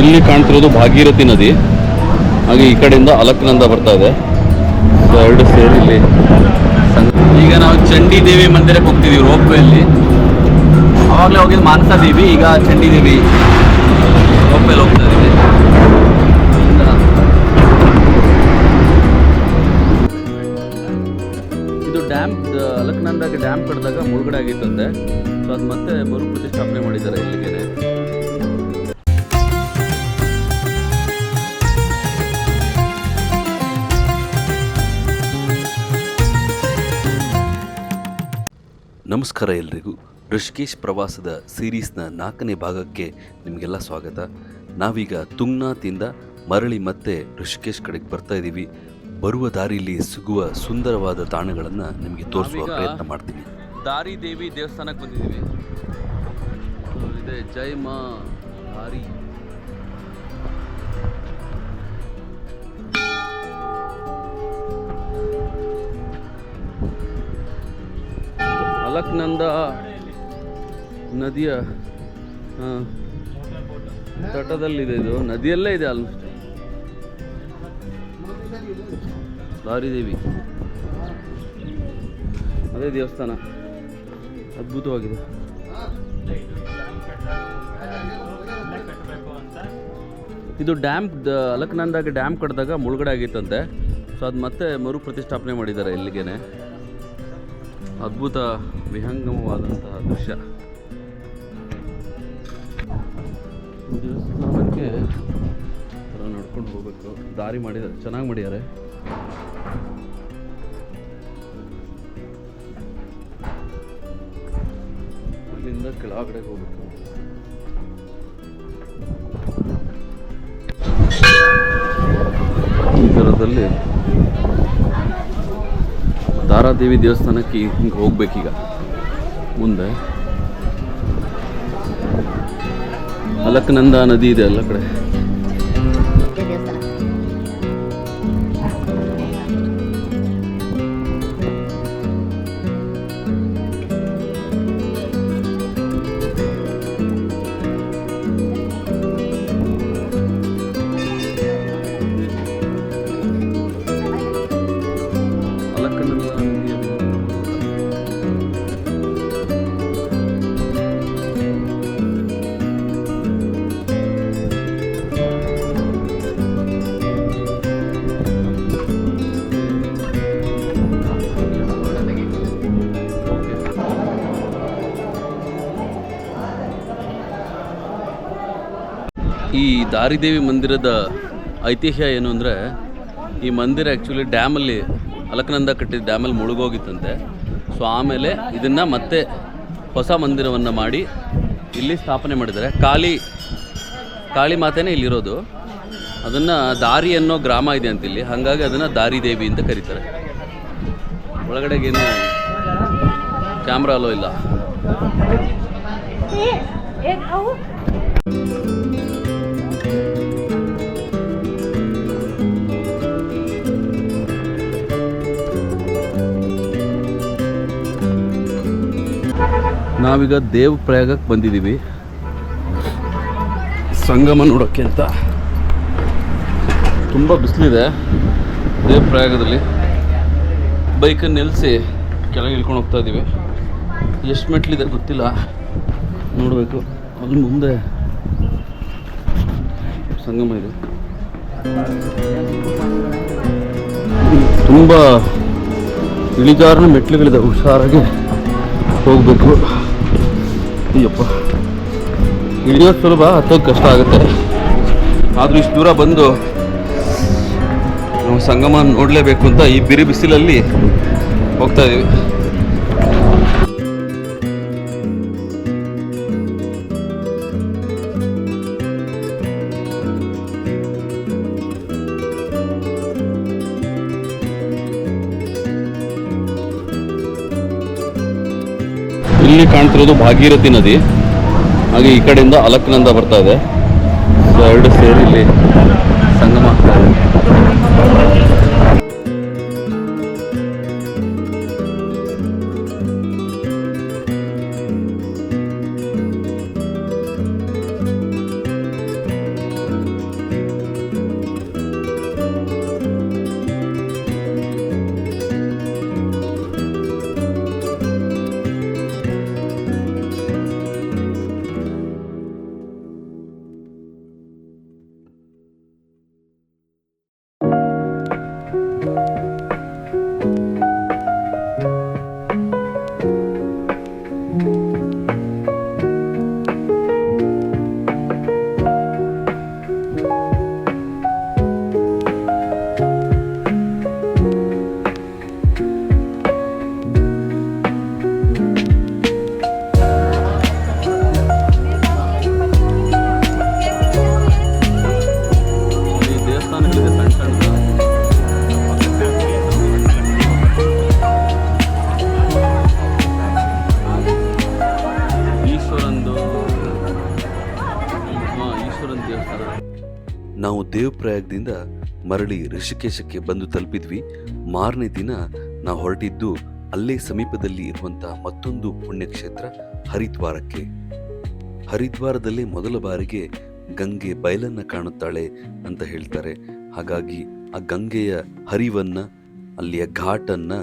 ಇಲ್ಲಿ ಕಾಣ್ತಿರೋದು ಭಾಗೀರಥಿ ನದಿ, ಹಾಗೆ ಈ ಕಡೆಯಿಂದ ಅಲಕ್ನಂದ ಬರ್ತಾ ಇದೆ. ಎರಡು ಸೇರಿ ಇಲ್ಲಿ. ಈಗ ನಾವು ಚಂಡಿ ದೇವಿ ಮಂದಿರಕ್ಕೆ ಹೋಗ್ತಿದ್ದೀವಿ ರೋಪ್ವೇಯಲ್ಲಿ. ಆವಾಗಲೇ ಹೋಗಿದ್ದು ಮಾನಸ ದೇವಿ, ಈಗ ಚಂಡಿ ದೇವಿ ರೋಪ್ವೇಲಿ ಹೋಗ್ತಾ ಇದ್ದೀವಿ. ಇದು ಡ್ಯಾಮ್, ಅಲಕ್ನಂದಾಗೆ ಡ್ಯಾಮ್ ಕಟ್ಟಿದಾಗ ಮುಳುಗಡೆ ಆಗಿತ್ತಂತೆ. ಸೊ ಅದು ಮತ್ತೆ ಮರು ಪ್ರತಿಷ್ಠಾಪನೆ ಮಾಡಿದ್ದಾರೆ ಇಲ್ಲಿಗೆ. ನಮಸ್ಕಾರ ಎಲ್ರಿಗೂ. ಋಷಿಕೇಶ್ ಪ್ರವಾಸದ ಸೀರೀಸ್ನ 4ನೇ ಭಾಗಕ್ಕೆ ನಿಮಗೆಲ್ಲ ಸ್ವಾಗತ. ನಾವೀಗ ತುಂಗ್ನಾಥಿಂದ ಮರಳಿ ಮತ್ತೆ ಋಷಿಕೇಶ್ ಕಡೆಗೆ ಬರ್ತಾ ಇದ್ದೀವಿ. ಬರುವ ದಾರಿಯಲ್ಲಿ ಸಿಗುವ ಸುಂದರವಾದ ತಾಣಗಳನ್ನು ನಿಮಗೆ ತೋರಿಸುವ ಪ್ರಯತ್ನ ಮಾಡ್ತೀವಿ. ದಾರಿ ದೇವಿ ದೇವಸ್ಥಾನಕ್ಕೆ ಬಂದಿದ್ದೀವಿ. ಇದೆ ಜೈ ಮಾ ದಾರಿ. ಅಲಕ್ನಂದ ನದಿಯ ತಟದಲ್ಲಿದೆ. ಇದು ನದಿಯಲ್ಲೇ ಇದೆ ಆಲ್ಮೋಸ್ಟ್. ದಾರಿದೇವಿ ಅದೇ ದೇವಸ್ಥಾನ, ಅದ್ಭುತವಾಗಿದೆ. ಇದು ಡ್ಯಾಮ್, ಅಲಕ್ನಂದಾಗೆ ಡ್ಯಾಮ್ ಕಟ್ಟಿದಾಗ ಮುಳುಗಡೆ ಆಗಿತ್ತಂತೆ. ಸೊ ಅದು ಮತ್ತೆ ಮರು ಪ್ರತಿಷ್ಠಾಪನೆ ಮಾಡಿದ್ದಾರೆ ಇಲ್ಲಿಗೇನೆ. ಅದ್ಭುತ ವಿಹಂಗಮವಾದಂತಹ ದೃಶ್ಯ. ದೇವಸ್ಥಾನಕ್ಕೆ ನಡ್ಕೊಂಡು ಹೋಗ್ಬೇಕು. ದಾರಿ ಮಾಡಿದ್ದಾರೆ, ಚೆನ್ನಾಗಿ ಮಾಡಿದ್ದಾರೆ. ಇಲ್ಲಿಂದ ಕೆಳಗಡೆ ಹೋಗ್ಬೇಕು. ಈ ಥರದಲ್ಲಿ ದಾರಾದೇವಿ ದೇವಸ್ಥಾನಕ್ಕೆ ಹಿಂಗೆ ಹೋಗ್ಬೇಕೀಗ. ಮುಂದೆ ಅಲಕ್ನಂದ ನದಿ ಇದೆ ಎಲ್ಲ ಕಡೆ. ಈ ದಾರಿದೇವಿ ಮಂದಿರದ ಐತಿಹ್ಯ ಏನು ಅಂದರೆ, ಈ ಮಂದಿರ ಆ್ಯಕ್ಚುಲಿ ಡ್ಯಾಮಲ್ಲಿ, ಅಲಕ್ನಂದ ಕಟ್ಟಿದ ಡ್ಯಾಮಲ್ಲಿ ಮುಳುಗೋಗಿತ್ತಂತೆ. ಸೊ ಆಮೇಲೆ ಇದನ್ನು ಮತ್ತೆ ಹೊಸ ಮಂದಿರವನ್ನು ಮಾಡಿ ಇಲ್ಲಿ ಸ್ಥಾಪನೆ ಮಾಡಿದ್ದಾರೆ. ಕಾಳಿ ಮಾತೆನೇ ಇಲ್ಲಿರೋದು. ಅದನ್ನು ದಾರಿ ಅನ್ನೋ ಗ್ರಾಮ ಇದೆ ಅಂತ ಇಲ್ಲಿ, ಹಾಗಾಗಿ ಅದನ್ನು ದಾರಿದೇವಿ ಅಂತ ಕರೀತಾರೆ. ಒಳಗಡೆಗೇನು ಕ್ಯಾಮ್ರಾ ಅಲೋ ಇಲ್ಲ. ನಾವೀಗ ದೇವಪ್ರಯಾಗಕ್ಕೆ ಬಂದಿದ್ದೀವಿ ಸಂಗಮ ನೋಡೋಕ್ಕೆ ಅಂತ. ತುಂಬ ಬಿಸಿಲಿದೆ ದೇವಪ್ರಯಾಗದಲ್ಲಿ. ಬೈಕನ್ನು ನಿಲ್ಲಿಸಿ ಕೆಳಗೆ ಇಳ್ಕೊಂಡು ಹೋಗ್ತಾ ಇದ್ದೀವಿ. ಎಷ್ಟು ಮೆಟ್ಲಿದೆ ಗೊತ್ತಿಲ್ಲ, ನೋಡಬೇಕು. ಅಲ್ಲಿ ಮುಂದೆ ಸಂಗಮ ಇದೆ. ತುಂಬ ಇಳಿಜಾರಿನ ಮೆಟ್ಲುಗಳಿದೆ, ಹುಷಾರಾಗಿ ಹೋಗಬೇಕು. ಅಯ್ಯಪ್ಪ, ಇಳಿಯೋದು ಸುಲಭ, ಹತ್ತೋದು ಕಷ್ಟ ಆಗುತ್ತೆ. ಆದರೂ ಇಷ್ಟು ದೂರ ಬಂದು ನಾವು ಸಂಗಮ ನೋಡಲೇಬೇಕು ಅಂತ ಈ ಬಿರಿ ಬಿಸಿಲಲ್ಲಿ ಹೋಗ್ತಾ ಇದ್ದೀವಿ. ಇಲ್ಲಿ ಕಾಣ್ತಿರೋದು ಭಾಗೀರಥಿ ನದಿ, ಹಾಗೆ ಈ ಕಡೆಯಿಂದ ಅಲಕ್ನಂದ ಬರ್ತಾ ಇದೆ. ಎರಡು ಸೇರಿ ಇಲ್ಲಿ ಸಂಗಮ ಆಗ್ತಾ ಇದೆ. ದೇವಪ್ರಯಾಗದಿಂದ ಮರಳಿ ಋಷಿಕೇಶಕ್ಕೆ ಬಂದು ತಲುಪಿದ್ವಿ. ಮಾರನೇ ದಿನ ನಾವು ಹೊರಟಿದ್ದು ಅಲ್ಲೇ ಸಮೀಪದಲ್ಲಿ ಇರುವಂತಹ ಮತ್ತೊಂದು ಪುಣ್ಯಕ್ಷೇತ್ರ ಹರಿದ್ವಾರಕ್ಕೆ. ಹರಿದ್ವಾರದಲ್ಲೇ ಮೊದಲ ಬಾರಿಗೆ ಗಂಗೆ ಬಯಲನ್ನ ಕಾಣುತ್ತಾಳೆ ಅಂತ ಹೇಳ್ತಾರೆ. ಹಾಗಾಗಿ ಆ ಗಂಗೆಯ ಹರಿವನ್ನ, ಅಲ್ಲಿಯ ಘಾಟನ್ನ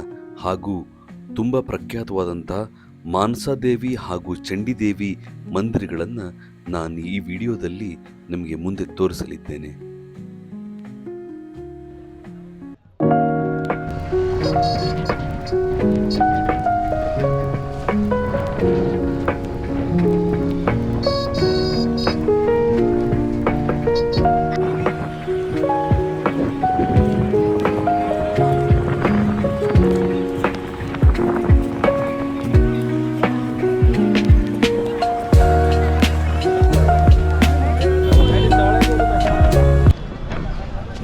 ಹಾಗೂ ತುಂಬ ಪ್ರಖ್ಯಾತವಾದಂತಹ ಮಾನಸಾದೇವಿ ಹಾಗೂ ಚಂಡಿದೇವಿ ಮಂದಿರಗಳನ್ನು ನಾನು ಈ ವಿಡಿಯೋದಲ್ಲಿ ನಿಮಗೆ ಮುಂದೆ ತೋರಿಸಲಿದ್ದೇನೆ.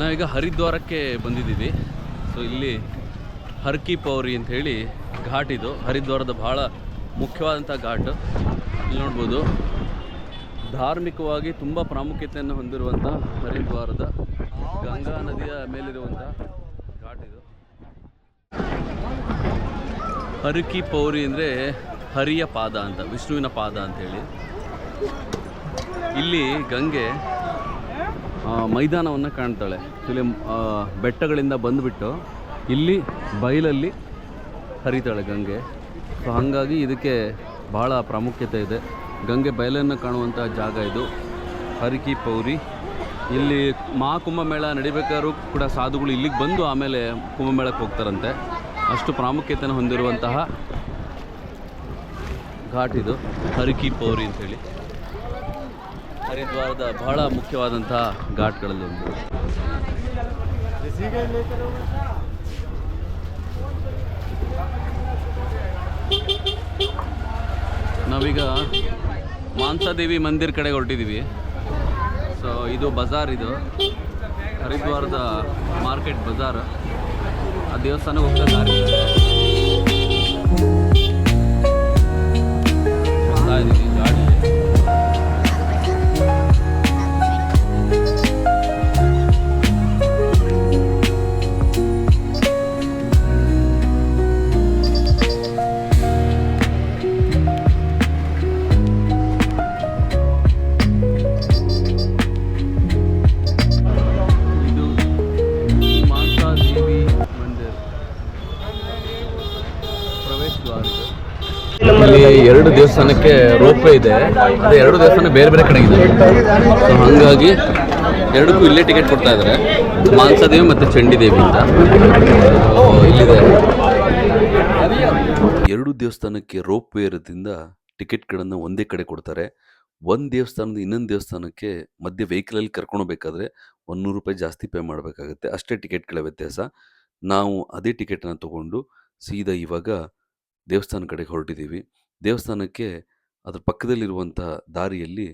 ನಾವೀಗ ಹರಿದ್ವಾರಕ್ಕೆ ಬಂದಿದ್ದೀವಿ. ಸೊ ಇಲ್ಲಿ ಹರ್ ಕಿ ಪೌರಿ ಅಂತ ಹೇಳಿ ಘಾಟ್ ಇದು, ಹರಿದ್ವಾರದ ಬಹಳ ಮುಖ್ಯವಾದಂಥ ಘಾಟ್. ಇಲ್ಲಿ ನೋಡ್ಬೋದು, ಧಾರ್ಮಿಕವಾಗಿ ತುಂಬ ಪ್ರಾಮುಖ್ಯತೆಯನ್ನು ಹೊಂದಿರುವಂಥ ಹರಿದ್ವಾರದ ಗಂಗಾ ನದಿಯ ಮೇಲಿರುವಂಥ ಘಾಟ್ ಇದು. ಹರ್ ಕಿ ಪೌರಿ ಅಂದರೆ ಹರಿಯ ಪಾದ ಅಂತ, ವಿಷ್ಣುವಿನ ಪಾದ ಅಂಥೇಳಿ. ಇಲ್ಲಿ ಗಂಗೆ ಮೈದಾನವನ್ನು ಕಾಣ್ತಾಳೆ. ಇಲ್ಲಿ ಬೆಟ್ಟಗಳಿಂದ ಬಂದುಬಿಟ್ಟು ಇಲ್ಲಿ ಬಯಲಲ್ಲಿ ಹರಿತಾಳೆ ಗಂಗೆ. ಸೊ ಹಾಗಾಗಿ ಇದಕ್ಕೆ ಭಾಳ ಪ್ರಾಮುಖ್ಯತೆ ಇದೆ. ಗಂಗೆ ಬಯಲನ್ನು ಕಾಣುವಂಥ ಜಾಗ ಇದು ಹರ್ ಕಿ ಪೌರಿ. ಇಲ್ಲಿ ಮಹಾಕುಂಭಮೇಳ ನಡಿಬೇಕಾದ್ರೂ ಕೂಡ ಸಾಧುಗಳು ಇಲ್ಲಿಗೆ ಬಂದು ಆಮೇಲೆ ಕುಂಭಮೇಳಕ್ಕೆ ಹೋಗ್ತಾರಂತೆ. ಅಷ್ಟು ಪ್ರಾಮುಖ್ಯತೆಯನ್ನು ಹೊಂದಿರುವಂತಹ ಘಾಟ್ ಇದು ಹರ್ ಕಿ ಪೌರಿ ಅಂಥೇಳಿ. ಹರಿದ್ವಾರದ ಬಹಳ ಮುಖ್ಯವಾದಂತಹ ಘಾಟ್ಗಳಲ್ಲಿ ಒಂದು. ನಾವೀಗ ಮಾನಸಾದೇವಿ ಮಂದಿರ ಕಡೆ ಹೊರಟಿದ್ದೀವಿ. ಸೊ ಇದು ಬಜಾರ್, ಇದು ಹರಿದ್ವಾರದ ಮಾರ್ಕೆಟ್ ಬಜಾರ್. ಆ ದೇವಸ್ಥಾನಕ್ಕೆ ಹೋಗ್ತಾ ದಾರಿ ಗಾಡಿ. ಇಲ್ಲಿ ಎರಡು ದೇವಸ್ಥಾನಕ್ಕೆ ರೋಪ್ ವೇ ಇದೆ. ಅದೇ ಎರಡು ದೇವಸ್ಥಾನ ಬೇರೆ ಬೇರೆ ಕಡೆ ಇದೆ. ಸೊ ಹಾಗಾಗಿ ಎರಡಕ್ಕೂ ಇಲ್ಲೇ ಟಿಕೆಟ್ ಕೊಡ್ತಾ ಇದ್ದಾರೆ, ಮಾನಸಾದೇವಿ ಮತ್ತು ಚಂಡಿದೇವಿ ಅಂತ. ಇಲ್ಲಿದೆ ಎರಡು ದೇವಸ್ಥಾನಕ್ಕೆ ರೋಪ್ ವೇ ಇರೋದ್ರಿಂದ ಟಿಕೆಟ್ಗಳನ್ನು ಒಂದೇ ಕಡೆ ಕೊಡ್ತಾರೆ. ಒಂದು ದೇವಸ್ಥಾನದ ಇನ್ನೊಂದು ದೇವಸ್ಥಾನಕ್ಕೆ ಮಧ್ಯೆ ವೆಹಿಕಲಲ್ಲಿ ಕರ್ಕೊಂಡೋಗ್ಬೇಕಾದ್ರೆ 100 ರೂಪಾಯಿ ಜಾಸ್ತಿ ಪೇ ಮಾಡಬೇಕಾಗುತ್ತೆ. ಅಷ್ಟೇ ಟಿಕೆಟ್ಗಳ ವ್ಯತ್ಯಾಸ. ನಾವು ಅದೇ ಟಿಕೆಟನ್ನು ತೊಗೊಂಡು ಸೀದಾ ಇವಾಗ ದೇವಸ್ಥಾನ ಕಡೆಗೆ ಹೊರಟಿದ್ದೀವಿ. ದೇವಸ್ಥಾನಕ್ಕೆ ಅದ್ರ ಪಕ್ಕದಲ್ಲಿರುವಂಥ ದಾರಿಯಲ್ಲಿ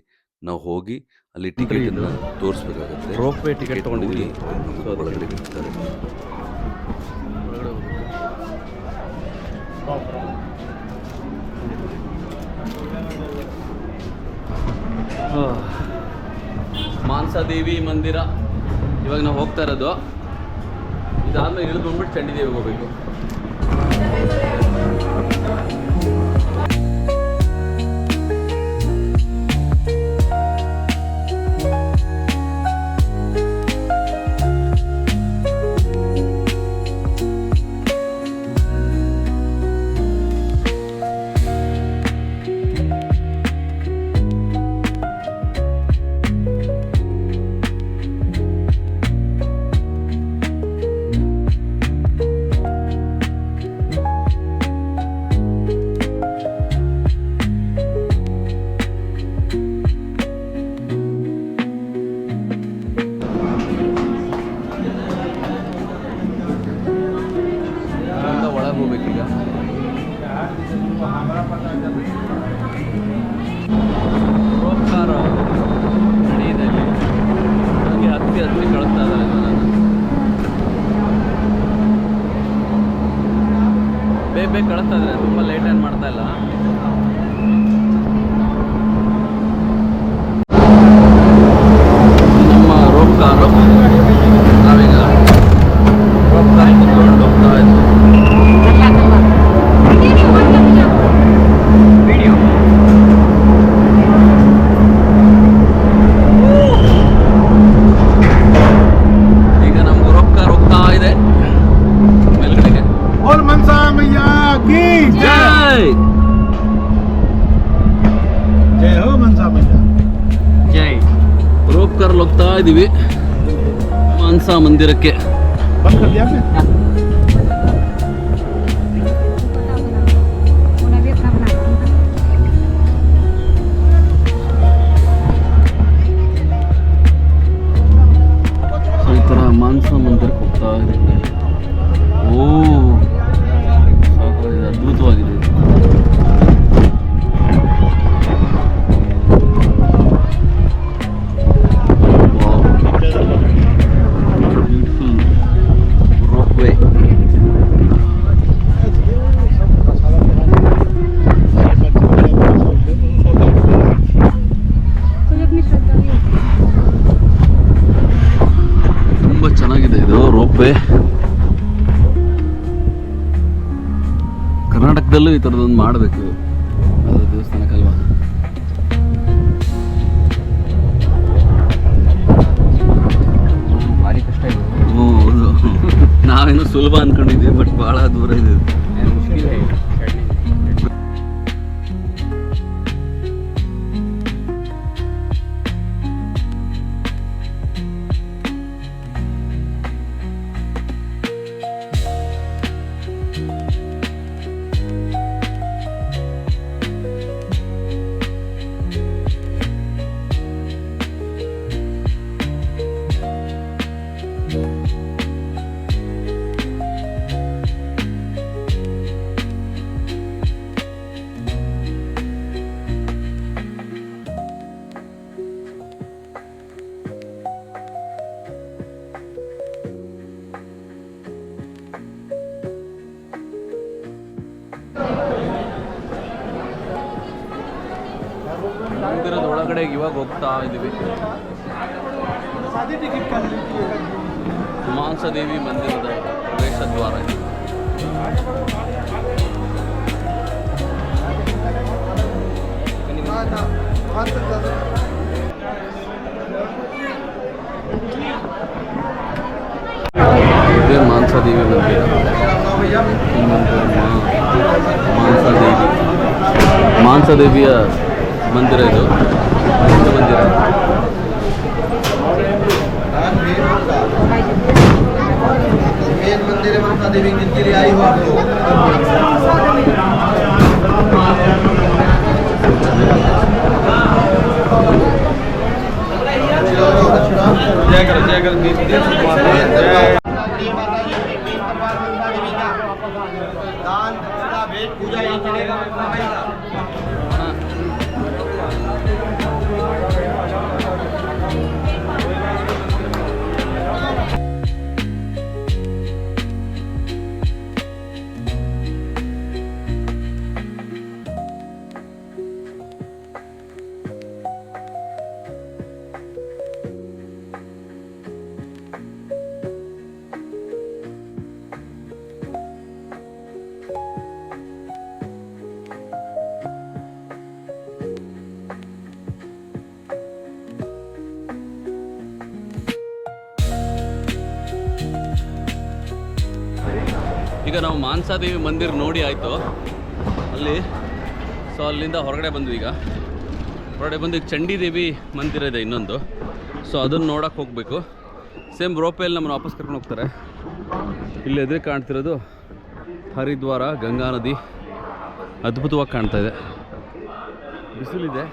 ನಾವು ಹೋಗಿ ಅಲ್ಲಿ ಟಿಕೆಟನ್ನು ತೋರಿಸ್ಬೇಕಾಗುತ್ತೆ. ರೋಪ್ ವೇ ಟಿಕೆಟ್ ತೊಗೊಂಡಿದ್ದೀವಿ. ಒಳಗಡೆ ಬಿಡ್ತಾರೆ. ಮಾನಸಾದೇವಿ ಮಂದಿರ ಇವಾಗ ನಾವು ಹೋಗ್ತಾ ಇರೋದು. ಇದಾದ್ಮೇಲೆ ಇಳಿದು ಬಂದ್ಬಿಟ್ಟು ಚಂಡಿದೇವಿಗೆ ಹೋಗ್ಬೇಕು. ಹೋಗ್ಬೇಕೀಗ. ರೋಪ್ಕಾರ ನಡಿಯಲ್ಲಿ ನನಗೆ ಹತ್ತಿ ಕಳಿಸ್ತಾ ಇದ್ದಾರೆ. ಬೇಗ ಕಳಿಸ್ತಾ ಇದ್ದಾರೆ, ತುಂಬ ಲೇಟ್ ಏನು ಮಾಡ್ತಾ ಇಲ್ಲ. ನಮ್ಮ ರೋಪ್ ಕಾರು मैया की ಜೈ जय हो मनसा मैया ಜೈ ರೋಪ್ ಕಾರಲ್ಲಿ ಹೋಗ್ತಾ ಇದ್ದೀವಿ ಮಾನ್ಸಾ ಮಂದಿರಕ್ಕೆ. बंद कर दिया आपने ಸೊ ಈ ಥರ ಮಾನ್ಸಾ ಮಂದಿರಕ್ಕೆ ಹೋಗ್ತಾ ಇದ್ದೀವಿ. ಓ ಸಾಕಾಗಿದೆ, ಅದ್ಭುತವಾಗಿದೆ. Beautiful rope way. ತುಂಬ ಚೆನ್ನಾಗಿದೆ ಇದು ರೋಪ್ ವೇ. ಕರ್ನಾಟಕದಲ್ಲೂ ಈ ಥರದೊಂದು ಮಾಡಬೇಕು, ಅದು ದೇವಸ್ಥಾನಕ್ಕಲ್ವಾ. ಭಾರಿ ಕಷ್ಟ ಇದೆ. ಹ್ಞೂ ಹೌದು, ನಾವೇನೋ ಸುಲಭ ಅಂದ್ಕೊಂಡಿದ್ದೀವಿ, ಬಟ್ ಭಾಳ ದೂರ ಇದೆ. ಮುಷ್ಕಿಲ್ है ಮಂದಿರದ ಒಳಗಡೆ ಇವಾಗ ಹೋಗ್ತಾ ಇದ್ದೀವಿ. ಮಾನ್ಸಾದೇವಿ ಮಂದಿರದ ಪ್ರವೇಶ ದ್ವಾರ ಇದು. ಇದೇ ಮಾನ್ಸಾದೇವಿ ಮಂದಿರ. ಈ ಮಂದಿರ ಮಾನ್ಸಾದೇವಿ, ಮಾನ್ಸಾದೇವಿಯ ಮಂದಿರ ಇದು. ಇದು ಮಂದಿರ मेन मंदिर है मनसा देवी जिनके लिए आई हो आप लोग। जय कर दान दक्षिणा भेंट पूजा यही चलेगा मनसा माई का। ಈಗ ನಾವು ಮಾನ್ಸಾದೇವಿ ಮಂದಿರ ನೋಡಿ ಆಯಿತು ಅಲ್ಲಿ. ಸೊ ಅಲ್ಲಿಂದ ಹೊರಗಡೆ ಬಂದ್ವಿ. ಈಗ ಹೊರಗಡೆ ಬಂದು ಈಗ ಚಂಡೀದೇವಿ ಮಂದಿರ ಇದೆ ಇನ್ನೊಂದು. ಸೊ ಅದನ್ನು ನೋಡೋಕೆ ಹೋಗಬೇಕು. ಸೇಮ್ ರೋಪೇಲಿ ನಮ್ಮನ್ನು ವಾಪಸ್ ಕರ್ಕೊಂಡು ಹೋಗ್ತಾರೆ. ಇಲ್ಲಿ ಎದುರು ಕಾಣ್ತಿರೋದು ಹರಿದ್ವಾರ, ಗಂಗಾ ನದಿ ಅದ್ಭುತವಾಗಿ ಕಾಣ್ತಾ ಇದೆ. ಬಿಸಿಲಿದೆ.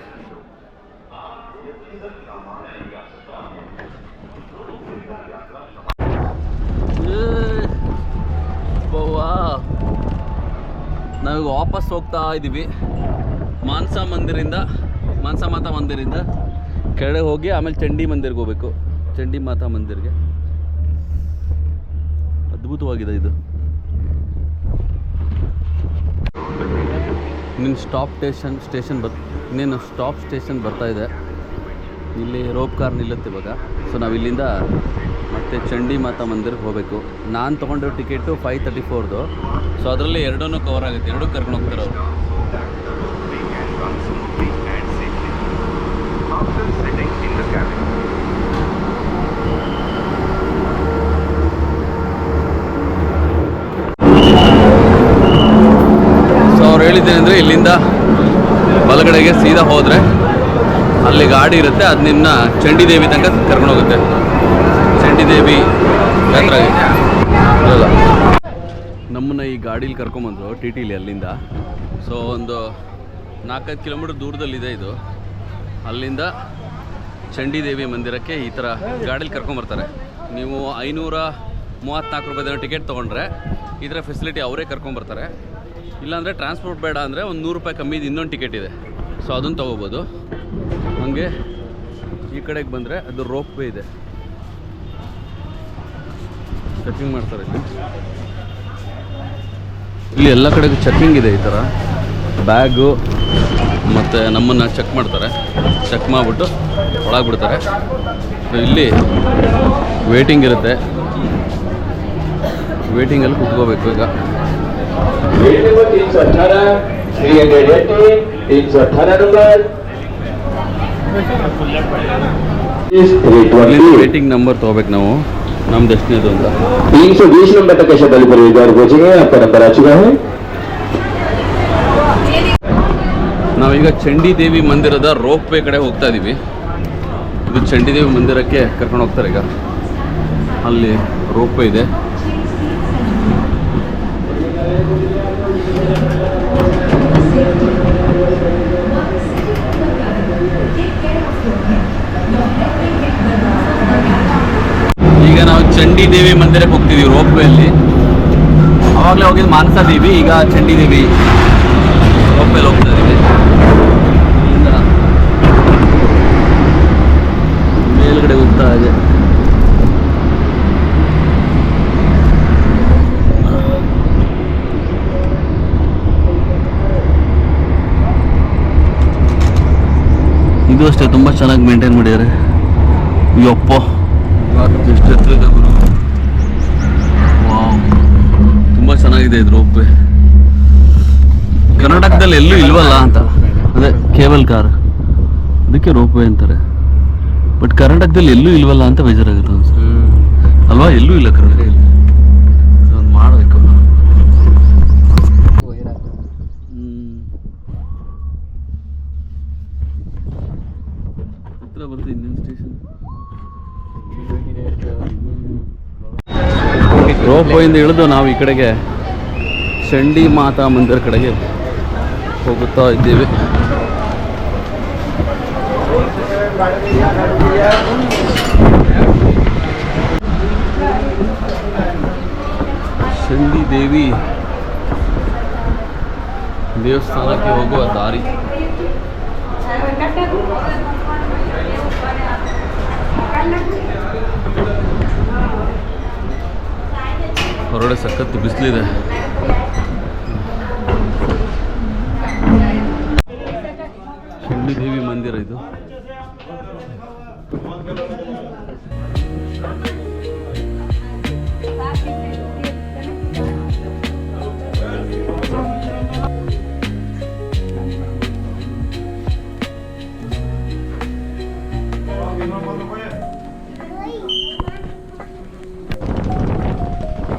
ನಾವೀಗ ವಾಪಸ್ ಹೋಗ್ತಾ ಇದ್ದೀವಿ ಮಾನ್ಸಾ ಮಾತಾ ಮಂದಿರಿಂದ ಕೆಳಗೆ ಹೋಗಿ ಆಮೇಲೆ ಚಂಡಿ ಮಂದಿರ್ಗೆ ಹೋಗ್ಬೇಕು. ಚಂಡಿ ಮಾತಾ ಮಂದಿರ್ಗೆ. ಅದ್ಭುತವಾಗಿದೆ ಇದು. ಇನ್ನೇನು ಸ್ಟಾಪ್ ಸ್ಟೇಷನ್ ಬರ್ತಾ ಇದೆ. ಇಲ್ಲಿ ರೋಪ್ ಕಾರ್ ನಿಲ್ಲುತ್ತೆ ಇವಾಗ. ಸೊ ನಾವು ಇಲ್ಲಿಂದ ಮತ್ತು ಚಂಡಿ ಮಾತಾ ಮಂದಿರಕ್ಕೆ ಹೋಗಬೇಕು. ನಾನು ತೊಗೊಂಡಿರೋ ಟಿಕೆಟು 534ದು. ಸೊ ಅದರಲ್ಲಿ ಎರಡೂ ಕವರ್ ಆಗುತ್ತೆ, ಎರಡೂ ಕರ್ಕೊಂಡು ಹೋಗ್ತಾರೆ ಅವರು. ಹೇಳಿದ್ದೇನೆ ಅಂದರೆ ಇಲ್ಲಿಂದ ಬಲಗಡೆಗೆ ಸೀದಾ ಹೋದರೆ ಅಲ್ಲಿ ಗಾಡಿ ಇರುತ್ತೆ, ಅದು ನಿಮ್ಮನ್ನ ಚಂಡಿದೇವಿ ತನಕ ಕರ್ಕೊಂಡು ಹೋಗುತ್ತೆ. ಚಂಡಿದೇವಿ ಜಾತ್ರೆ ಇರಲ್ಲ. ನಮ್ಮನ್ನು ಈ ಗಾಡೀಲಿ ಕರ್ಕೊಂಬಂದರು ಟಿ ಟಿಲಿ ಅಲ್ಲಿಂದ. ಸೊ ಒಂದು 4-5 ಕಿಲೋಮೀಟ್ರ್ ದೂರದಲ್ಲಿದೆ ಇದು. ಅಲ್ಲಿಂದ ಚಂಡಿದೇವಿ ಮಂದಿರಕ್ಕೆ ಈ ಥರ ಗಾಡೀಲಿ ಕರ್ಕೊಂಬರ್ತಾರೆ. ನೀವು 534 ರೂಪಾಯಿನ ಟಿಕೆಟ್ ತೊಗೊಂಡ್ರೆ ಈ ಥರ ಫೆಸಿಲಿಟಿ ಅವರೇ ಕರ್ಕೊಂಬರ್ತಾರೆ. ಇಲ್ಲಾಂದರೆ ಟ್ರಾನ್ಸ್ಪೋರ್ಟ್ ಬೇಡ ಅಂದರೆ ಒಂದು 100 ರೂಪಾಯಿ ಕಮ್ಮಿದು ಇನ್ನೊಂದು ಟಿಕೆಟ್ ಇದೆ, ಸೊ ಅದನ್ನು ತೊಗೋಬೋದು. ಹಾಗೆ ಈ ಕಡೆಗೆ ಬಂದರೆ ಅದು ರೋಪ್ ವೇ ಇದೆ, ಚೆಕಿಂಗ್ ಮಾಡ್ತಾರೆ ಇಲ್ಲಿ ಎಲ್ಲ ಕಡೆಗೂ ಚೆಕಿಂಗ್ ಇದೆ. ಈ ಥರ ಬ್ಯಾಗು ಮತ್ತು ನಮ್ಮನ್ನು ಚೆಕ್ ಮಾಡ್ತಾರೆ, ಚೆಕ್ ಮಾಡಿಬಿಟ್ಟು ಒಳಗೆ ಬಿಡ್ತಾರೆ. ಸೊ ಇಲ್ಲಿ ವೇಟಿಂಗ್ ಇರುತ್ತೆ, ವೇಟಿಂಗಲ್ಲಿ ಕೂತ್ಕೋಬೇಕು. ಈಗ ವೇಟಿಂಗ್ ನಂಬರ್ ತೊಗೋಬೇಕು ನಾವು, ನಮ್ದು ಎಷ್ಟನೇದು ಅಂತ. 320 नंबर तक शटल पर एक पहुंचेंगे, आपका नंबर आ चुका है. ನಾವೀಗ ಚಂಡಿದೇವಿ ಮಂದಿರದ ರೋಪ್ ವೇ ಕಡೆ ಹೋಗ್ತಾ ಇದ್ದೀವಿ. ಇದು ಚಂಡಿದೇವಿ ಮಂದಿರಕ್ಕೆ ಕರ್ಕೊಂಡು ಹೋಗ್ತಾರೆ. ಈಗ ಅಲ್ಲಿ ರೋಪ್ ವೇ ಇದೆ. ಈಗ ನಾವು ಚಂಡಿದೇವಿ ಮಂದಿರಕ್ಕೆ ಹೋಗ್ತಿದ್ದೀವಿ ರೋಪ್ ವೇ ಅಲ್ಲಿ. ಆವಾಗಲೇ ಹೋಗಿದ್ದು ಮಾನಸ ದೇವಿ, ಈಗ ಚಂಡಿದೇವಿ ರೋಪ್ ವೇಲಿ ಹೋಗ್ತಾ ಇದ್ದೀವಿ. ಇಲ್ಲಿಂದ ಮೇಲ್ಗಡೆ ಹೋಗ್ತಾ ಇದೆ. ಇದು ಅಷ್ಟೇ ತುಂಬ ಚೆನ್ನಾಗಿ ಮೇಂಟೈನ್ ಮಾಡಿದ್ದಾರೆ. ಯಪ್ಪ ಎಷ್ಟು ಎತ್ತರ ಇದೆ ಗುರು, ವಾವ್, ತುಂಬ ಚೆನ್ನಾಗಿದೆ ಇದು ರೋಪ್ ವೇ. ಕರ್ನಾಟಕದಲ್ಲಿ ಎಲ್ಲೂ ಇಲ್ವಲ್ಲ ಅಂತ, ಅದೇ ಕೇಬಲ್ ಕಾರ್ ಅದಕ್ಕೆ ರೋಪ್ ವೇ ಅಂತಾರೆ. ಬಟ್ ಕರ್ನಾಟಕದಲ್ಲಿ ಎಲ್ಲೂ ಇಲ್ವಲ್ಲ ಅಂತ ಬೇಜಾರಾಗುತ್ತೆ ಅಲ್ವಾ? ಎಲ್ಲೂ ಇಲ್ಲ ಕರ್ನಾಟಕದಲ್ಲಿ, ಅದೊಂದು ಮಾಡಬೇಕು. ಹತ್ರ ಬರುತ್ತೆ ಇಂಡಿಯನ್ ಸ್ಟೇಷನ್. ರೋಪ್ ವೇಯಿಂದ ಇಳಿದು ನಾವು ಈ ಕಡೆಗೆ ಚಂಡಿ ಮಾತಾ ಮಂದಿರ ಕಡೆಗೆ ಹೋಗುತ್ತಾ ಇದ್ದೀವಿ. ಚಂಡಿ ದೇವಿ ದೇವಸ್ಥಾನಕ್ಕೆ ಹೋಗುವ ದಾರಿ. ಹೊರಗಡೆ ಸಖತ್ತು ಬಿಸಿಲಿದೆ. ಚಂಡಿದೇವಿ ಮಂದಿರ ಇದು.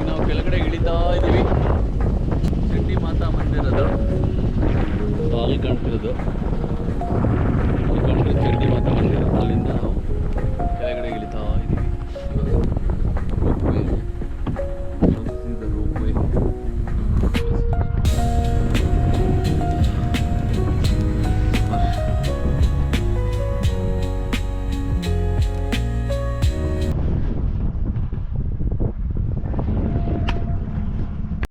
ನಾವು ಕೆಳಗಡೆ ಇಳಿತಾ ಇದ್ದೀವಿ. ಚಂಡಿ ಮಾತಾ ಮಂದಿರದ ಅಲ್ಲಿ ಕಾಣ್ತಿರೋದು, ಚಂಡಿ ಮಾತಾ ಮಂದಿರ. ಅಲ್ಲಿಂದ